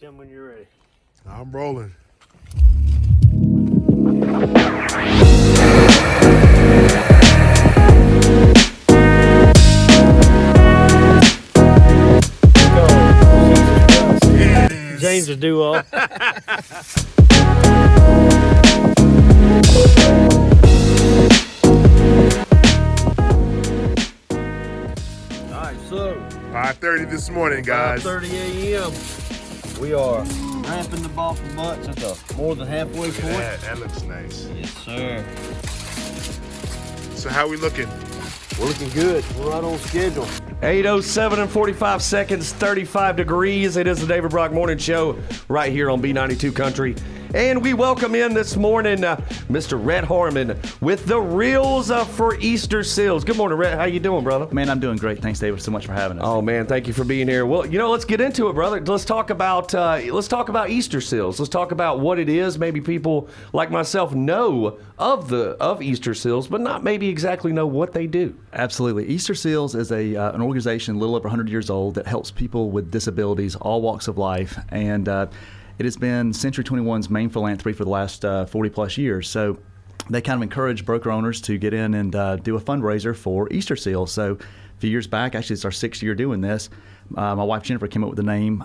Tell me when you're ready. I'm rolling. James will do all. Alright, so 5:30 this morning, guys. 5:30 a.m. We are ramping the bumper butts at the more than halfway point. That looks nice. Yes, sir. So how we looking? We're looking good. We're right on schedule. 8:07 and 45 seconds, 35 degrees. It is the David Brock Morning Show right here on B92 Country. And we welcome in this morning Mr. Rett Harmon with the Reels for Easter Seals. Good morning, Rett. How you doing, brother? Man, I'm doing great. Thanks, David, so much for having us. Oh, man, thank you for being here. Well, let's get into it, brother. Let's talk about Easter Seals. Let's talk about what it is. Maybe people like myself know of Easter Seals, but not maybe exactly know what they do. Absolutely. Easter Seals is an organization a little over 100 years old that helps people with disabilities, all walks of life, and it has been Century 21's main philanthropy for the last 40-plus years. So they kind of encourage broker owners to get in and do a fundraiser for Easter Seals. So a few years back, actually it's our 6th year doing this, my wife Jennifer came up with the name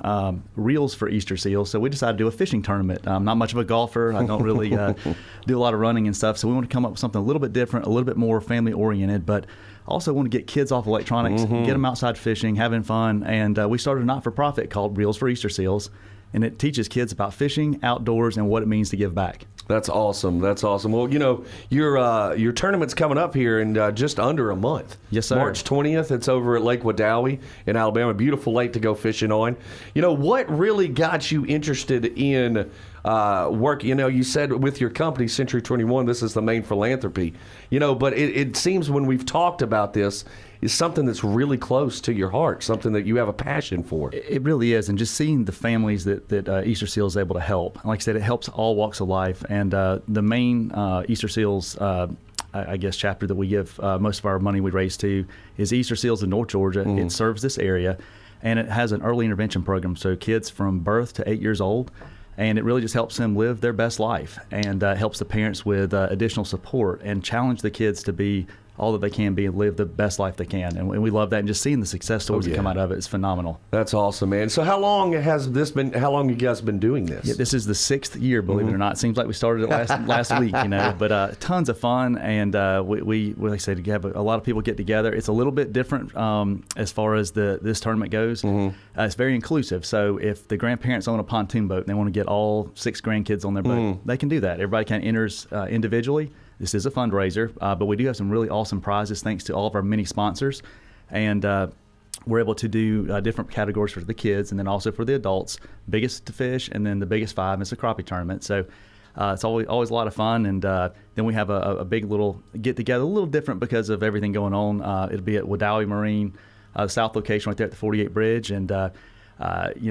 Reels for Easter Seals. So we decided to do a fishing tournament. I'm not much of a golfer. I don't really do a lot of running and stuff. So we want to come up with something a little bit different, a little bit more family-oriented, but also want to get kids off electronics, get them outside fishing, having fun. And we started a not-for-profit called Reels for Easter Seals. And it teaches kids about fishing, outdoors, and what it means to give back. That's awesome. That's awesome. Well, your tournament's coming up here in just under a month. Yes, sir. March 20th. It's over at Lake Wedowee in Alabama. Beautiful lake to go fishing on. What really got you interested in work? You said with your company, Century 21, this is the main philanthropy. But it seems when we've talked about this, is something that's really close to your heart, something that you have a passion for. It really is, and just seeing the families that Easter Seals is able to help. Like I said, it helps all walks of life, and the main Easter Seals, I guess, chapter that we give most of our money we raise to is Easter Seals in North Georgia. It serves this area, and it has an early intervention program, so kids from birth to 8 years old, and it really just helps them live their best life, and helps the parents with additional support and challenge the kids to be all that they can be and live the best life they can. And we love that. And just seeing the success stories that come out of it is phenomenal. That's awesome, man. So how long have you guys been doing this? Yeah, this is the 6th year, believe it or not. It seems like we started it last week, but tons of fun. And we like I said, have a lot of people get together. It's a little bit different as far as this tournament goes. It's very inclusive. So if the grandparents own a pontoon boat and they want to get all 6 grandkids on their boat, they can do that. Everybody kind of enters individually. This is a fundraiser, but we do have some really awesome prizes thanks to all of our many sponsors. And we're able to do different categories for the kids and then also for the adults. Biggest to fish, and then the biggest 5 is a crappie tournament. So it's always a lot of fun. And then we have a big little get-together, a little different because of everything going on. It'll be at Wedowee Marine, the south location right there at the 48 Bridge. And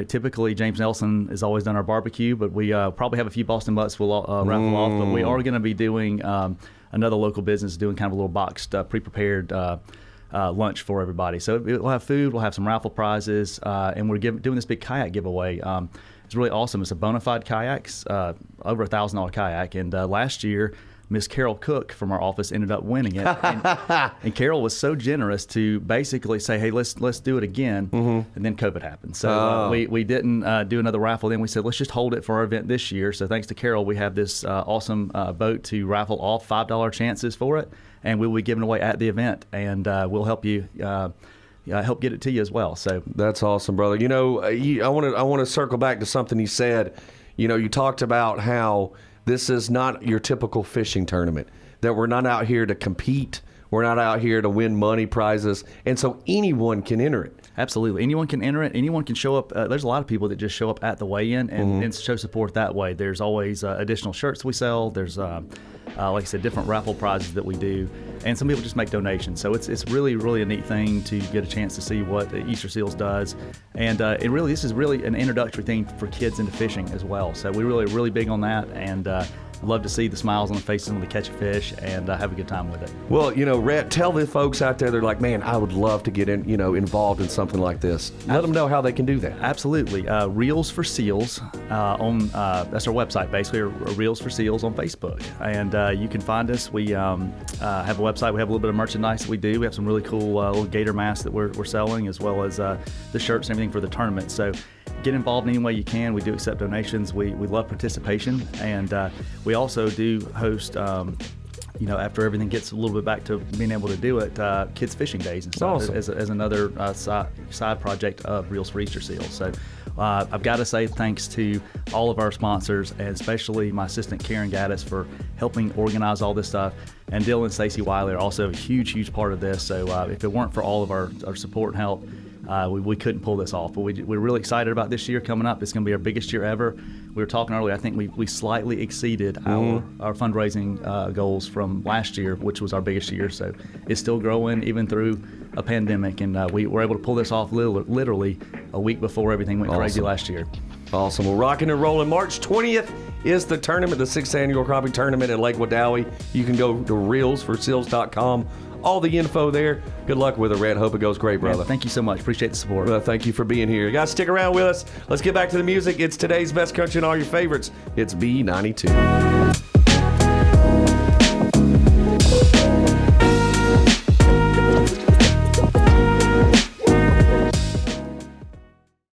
typically James Nelson has always done our barbecue, but we probably have a few Boston Butts we'll raffle off. But we are going to be doing another local business doing kind of a little boxed, pre-prepared lunch for everybody. So we'll have food, we'll have some raffle prizes, and we're doing this big kayak giveaway. It's really awesome. It's a bona fide kayaks, over $1,000 kayak, and last year Miss Carol Cook from our office ended up winning it, and Carol was so generous to basically say, "Hey, let's do it again." And then COVID happened, so we didn't do another raffle. Then we said, "Let's just hold it for our event this year." So thanks to Carol, we have this awesome boat to raffle off $5 chances for it, and we'll be giving away at the event, and we'll help you. Help get it to you as well. So that's awesome, brother. I want to circle back to something you said. You talked about how this is not your typical fishing tournament, that we're not out here to compete. We're not out here to win money prizes. And so anyone can enter it. Absolutely. Anyone can enter it. Anyone can show up. There's a lot of people that just show up at the weigh-in and show support that way. There's always additional shirts we sell. There's, like I said, different raffle prizes that we do. And some people just make donations. So it's really, really a neat thing to get a chance to see what Easter Seals does. And this is really an introductory thing for kids into fishing as well. So we're really, really big on that. And love to see the smiles on the faces when they catch a fish and have a good time with it. Well, Rhett, tell the folks out there, they're like, man, I would love to get in, involved in something like this. Let them know how they can do that. Absolutely. Reels for Seals on that's our website, basically, or Reels for Seals on Facebook. And you can find us. We have a website. We have a little bit of merchandise that we do. We have some really cool little gator masks that we're selling, as well as the shirts and everything for the tournament. So get involved in any way you can. We do accept donations. We love participation. And we also do host, after everything gets a little bit back to being able to do it, kids fishing days and stuff. Awesome. as another side project of Reels for Easter Seals. So I've got to say thanks to all of our sponsors, and especially my assistant Karen Gaddis for helping organize all this stuff. And Dylan and Stacey Wiley are also a huge part of this. So if it weren't for all of our support and help, we couldn't pull this off. But we're really excited about this year coming up. It's going to be our biggest year ever. We were talking earlier, I think we slightly exceeded our fundraising goals from last year, which was our biggest year. So it's still growing even through a pandemic. And we were able to pull this off literally a week before everything went crazy last year. Awesome. Well, rocking and rolling. March 20th is the tournament, the 6th annual crappie tournament at Lake Wadowee. You can go to reelsforseals.com. All the info there. Good luck with it, Rhett. Hope it goes great, brother. Man, thank you so much. Appreciate the support. Thank you for being here. You guys, stick around with us. Let's get back to the music. It's today's best country and all your favorites. It's B92.